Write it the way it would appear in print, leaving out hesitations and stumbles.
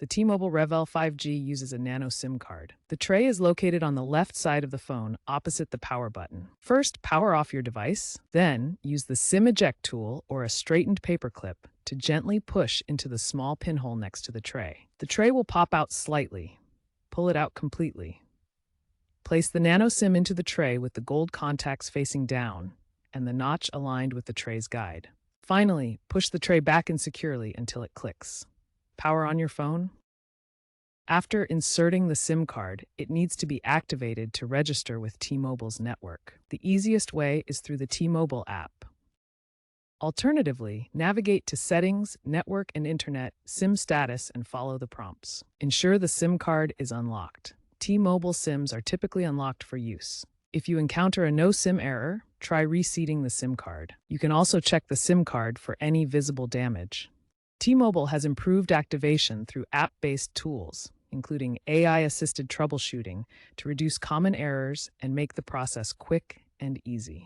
The T-Mobile REVVL 5G uses a nano SIM card. The tray is located on the left side of the phone, opposite the power button. First, power off your device. Then, use the SIM eject tool or a straightened paper clip to gently push into the small pinhole next to the tray. The tray will pop out slightly. Pull it out completely. Place the nano SIM into the tray with the gold contacts facing down and the notch aligned with the tray's guide. Finally, push the tray back in securely until it clicks. Power on your phone. After inserting the SIM card, it needs to be activated to register with T-Mobile's network. The easiest way is through the T-Mobile app. Alternatively, navigate to Settings, Network and Internet, SIM Status, and follow the prompts. Ensure the SIM card is unlocked. T-Mobile SIMs are typically unlocked for use. If you encounter a no SIM error, try reseating the SIM card. You can also check the SIM card for any visible damage. T-Mobile has improved activation through app-based tools, including AI-assisted troubleshooting, to reduce common errors and make the process quick and easy.